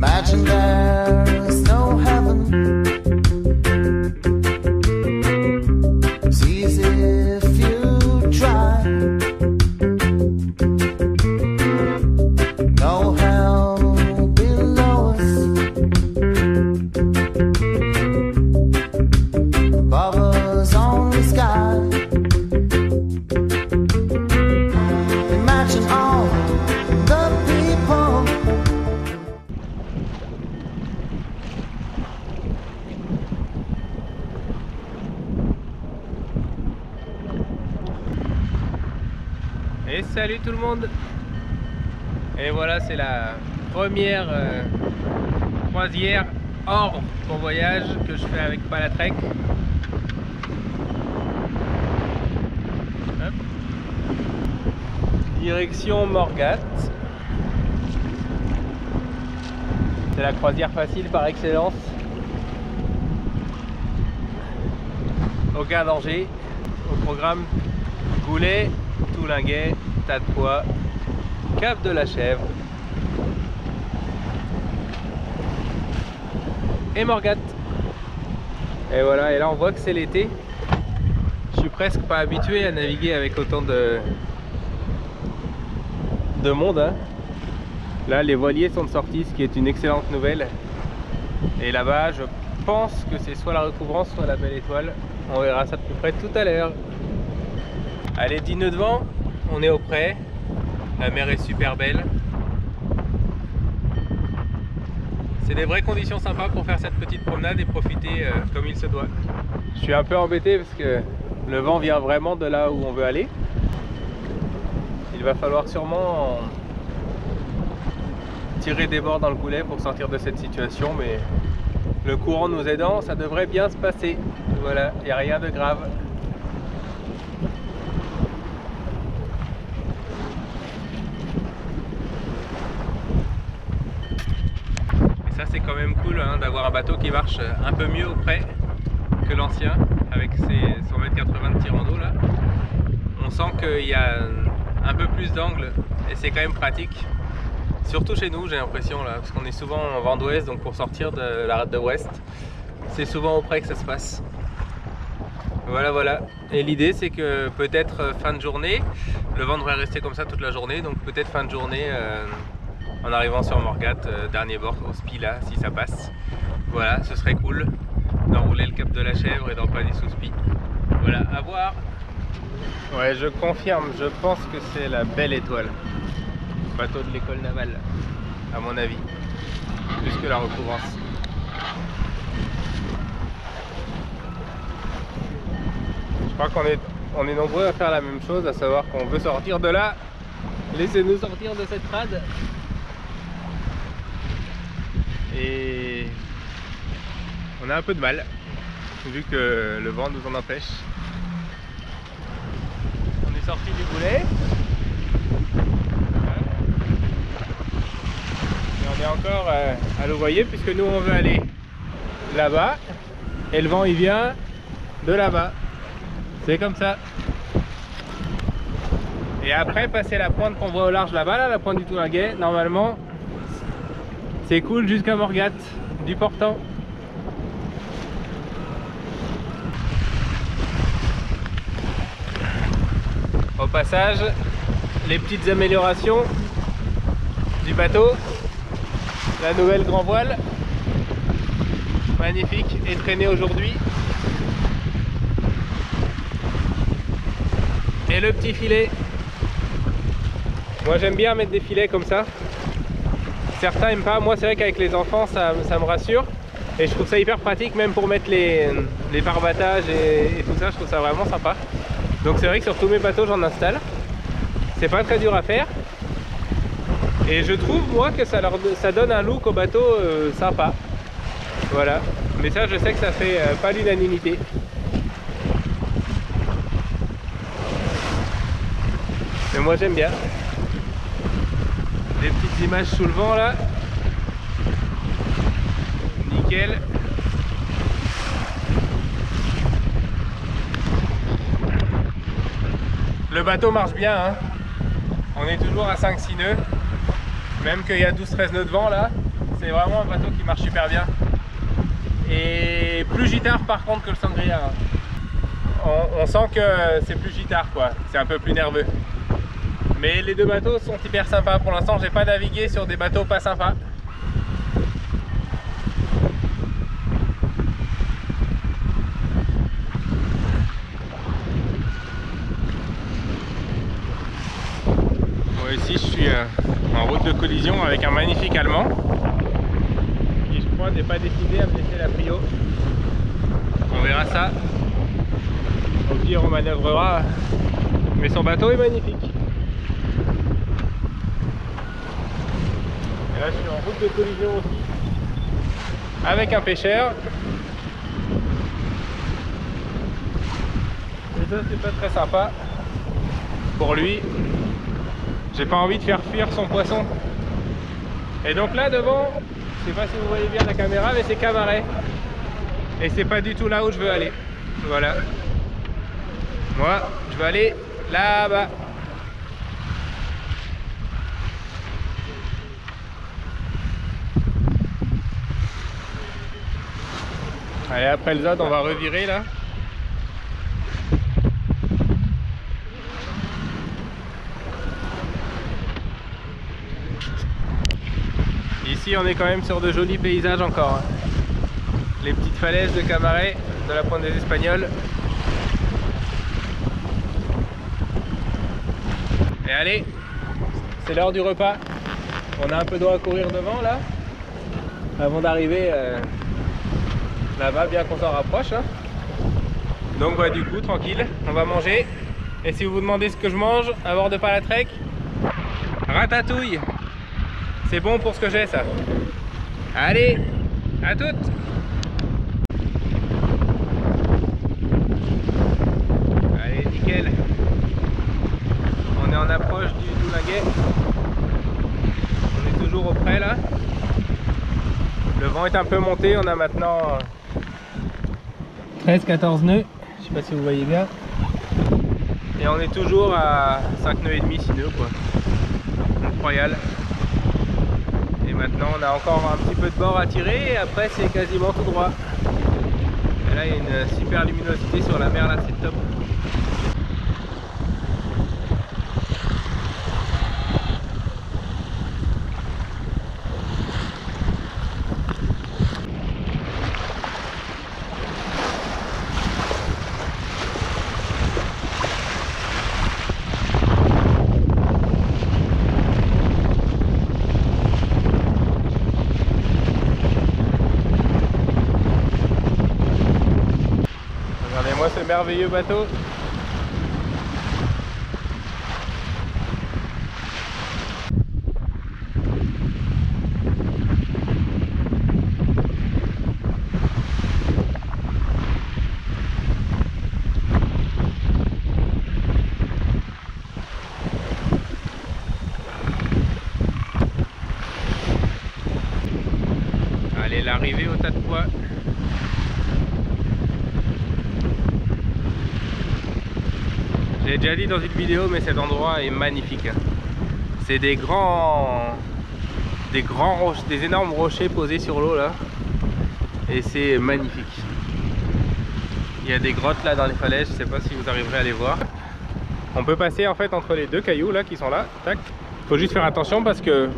Imagine there's no heaven. It's easy if you try. No hell below us. Above us only sky. Imagine all the people. Et salut tout le monde. Et voilà, c'est la première croisière hors mon voyage que je fais avec Palatrek. Hop. Direction Morgat. C'est la croisière facile par excellence. Aucun danger. Au programme Goulet, Toulinguet, Tas de Pois, Cap de la Chèvre et Morgat. Et voilà, et là on voit que c'est l'été. Je suis presque pas habitué à naviguer avec autant de monde, hein. Là les voiliers sont de sortie, ce qui est une excellente nouvelle. Et là-bas je pense que c'est soit la recouvrance soit la belle étoile. On verra ça de plus près tout à l'heure. Allez, 10 nœuds de vent, on est au près. La mer est super belle. C'est des vraies conditions sympas pour faire cette petite promenade et profiter comme il se doit. Je suis un peu embêté parce que le vent vient vraiment de là où on veut aller. Il va falloir sûrement tirer des bords dans le goulet pour sortir de cette situation, mais le courant nous aidant, ça devrait bien se passer. Voilà, il n'y a rien de grave. C'est quand même cool, hein, d'avoir un bateau qui marche un peu mieux auprès que l'ancien avec ses 180 m de tirant d'eau là. On sent qu'il y a un peu plus d'angle et c'est quand même pratique, surtout chez nous j'ai l'impression là, parce qu'on est souvent en vent d'ouest, donc pour sortir de la rade de Brest c'est souvent auprès que ça se passe. Voilà, et l'idée c'est que peut-être fin de journée, le vent devrait rester comme ça toute la journée, donc peut-être fin de journée en arrivant sur Morgat, dernier bord au spi là, si ça passe. Voilà, ce serait cool d'enrouler le Cap de la Chèvre et d'empaner sous spi. Voilà, à voir. Ouais, je confirme, je pense que c'est la belle étoile. Bateau de l'école navale, à mon avis. Plus que la recouvrance. Je crois qu'on est nombreux à faire la même chose, à savoir qu'on veut sortir de là. Laissez-nous sortir de cette rade. Et on a un peu de mal vu que le vent nous en empêche. On est sorti du goulet et on est encore à louvoyer puisque nous on veut aller là-bas et le vent il vient de là-bas. C'est comme ça. Et après passer la pointe qu'on voit au large là-bas, là, la pointe du Toulinguet, normalement c'est cool jusqu'à Morgat, du portant. Au passage, les petites améliorations du bateau, la nouvelle grand voile, magnifique, et traînée aujourd'hui. Et le petit filet. Moi j'aime bien mettre des filets comme ça. Certains n'aiment pas, moi c'est vrai qu'avec les enfants ça me rassure et je trouve ça hyper pratique même pour mettre les parbattages et tout ça, je trouve ça vraiment sympa. Donc c'est vrai que sur tous mes bateaux j'en installe, c'est pas très dur à faire et je trouve moi que ça donne un look au bateau sympa. Voilà, mais ça je sais que ça fait pas l'unanimité. Mais moi j'aime bien. Des petites images sous le vent là. Nickel. Le bateau marche bien, hein. On est toujours à 5-6 nœuds. Même qu'il y a 12-13 nœuds de vent là, C'est vraiment un bateau qui marche super bien. Et plus gittard par contre que le Sangria. On sent que c'est plus gittard quoi, c'est un peu plus nerveux. Mais les deux bateaux sont hyper sympas. Pour l'instant, j'ai pas navigué sur des bateaux pas sympas. Moi ici, je suis en route de collision avec un magnifique Allemand qui, je crois, n'est pas décidé à me laisser la prio. On verra ça. Au pire, on manœuvrera. Mais son bateau est magnifique. Et là, je suis en route de collision aussi avec un pêcheur. Et ça, c'est pas très sympa pour lui. J'ai pas envie de faire fuir son poisson. Et donc là devant, je sais pas si vous voyez bien la caméra, mais c'est Camaret. Et c'est pas du tout là où je veux aller. Voilà. Moi, je veux aller là-bas. Allez, après le ZOD, on va revirer là. Ici, on est quand même sur de jolis paysages encore. Les petites falaises de Camaret, de la Pointe des Espagnols. Et allez, c'est l'heure du repas. On a un peu d'eau à courir devant là, avant d'arriver là-bas, bien qu'on s'en rapproche. Hein. Donc voilà, du coup, tranquille, on va manger. Et si vous vous demandez ce que je mange à bord de Palatrek, ratatouille. C'est bon pour ce que j'ai, ça. Allez, à toutes. Allez, nickel. On est en approche du Doulinguet. On est toujours au près là. Le vent est un peu monté, on a maintenant 13-14 nœuds. Je sais pas si vous voyez bien. Et on est toujours à 5 nœuds et demi, 6 nœuds quoi. Incroyable. Et maintenant on a encore un petit peu de bord à tirer et après c'est quasiment tout droit. Et là il y a une super luminosité sur la mer là, c'est top. Regardez-moi ce merveilleux bateau. Allez, l'arrivée au tas de poids. J'ai déjà dit dans une vidéo, mais cet endroit est magnifique. C'est des énormes rochers posés sur l'eau là, et c'est magnifique. Il y a des grottes là dans les falaises, je sais pas si vous arriverez à les voir. On peut passer en fait entre les deux cailloux là qui sont là. Tac. Faut juste faire attention parce que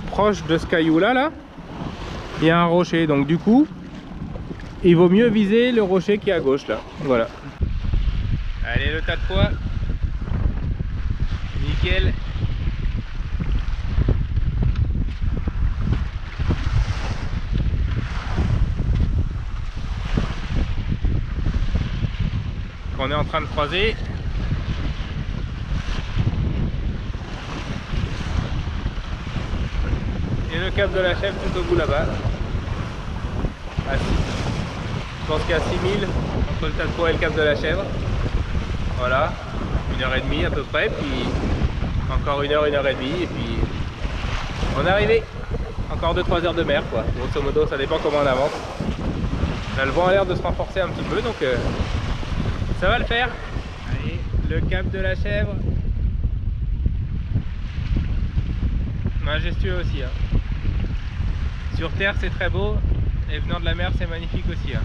proche de ce caillou là, il y a un rocher, donc du coup, il vaut mieux viser le rocher qui est à gauche là. Voilà. Allez, le tas de poids. Nickel. On est en train de croiser. Et le cap de la Chèvre tout au bout là-bas. Je pense qu'il y a 6000 entre le tas de poids et le cap de la Chèvre. Voilà, 1h30 à peu près, puis encore 1h, 1h30, et puis on est arrivé. Encore 2-3 heures de mer quoi, grosso modo, ça dépend comment on avance. Là, le vent a l'air de se renforcer un petit peu, donc ça va le faire. Allez, le cap de la Chèvre. Majestueux aussi. Hein. Sur terre c'est très beau et venant de la mer c'est magnifique aussi. Hein.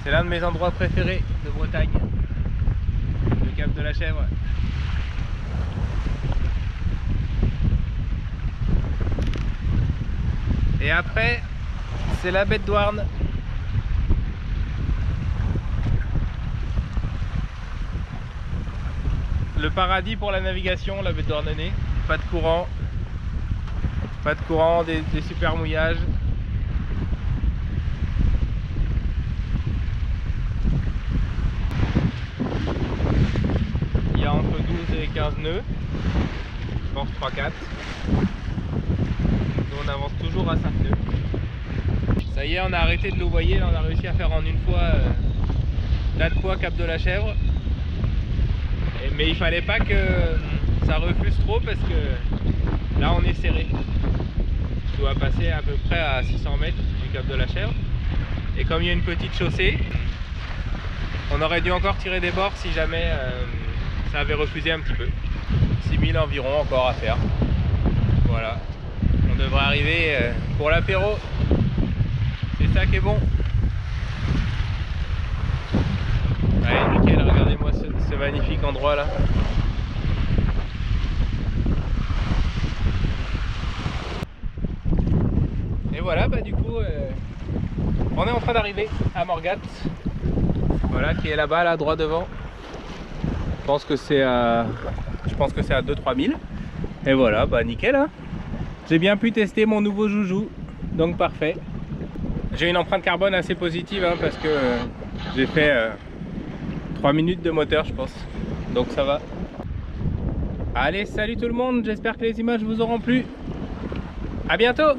C'est l'un de mes endroits préférés de Bretagne, le Cap de la Chèvre. Et après c'est la baie de Douarn. Le paradis pour la navigation, la baie de Douarnenez. Pas de courant, des super mouillages. Il y a entre 12 et 15 nœuds, je pense 3-4. Nous on avance toujours à 5 nœuds. Ça y est, on a arrêté de louvoyer, là on a réussi à faire en une fois Dadepoix, Cap de la Chèvre. Mais il fallait pas que ça refuse trop parce que là on est serré. Je dois passer à peu près à 600 mètres du Cap de la Chèvre. Et comme il y a une petite chaussée, on aurait dû encore tirer des bords si jamais ça avait refusé un petit peu. 6000 environ encore à faire. Voilà. On devrait arriver pour l'apéro. C'est ça qui est bon. Allez, nickel, regardez-moi ce magnifique endroit là. Et voilà, bah du coup, on est en train d'arriver à Morgat. Voilà, qui est là-bas, là, droit devant. Je pense que c'est à 2-3 000. Et voilà, bah nickel. Hein. J'ai bien pu tester mon nouveau joujou, donc parfait. J'ai une empreinte carbone assez positive hein, parce que j'ai fait 3 minutes de moteur, je pense. Donc ça va. Allez, salut tout le monde. J'espère que les images vous auront plu. À bientôt.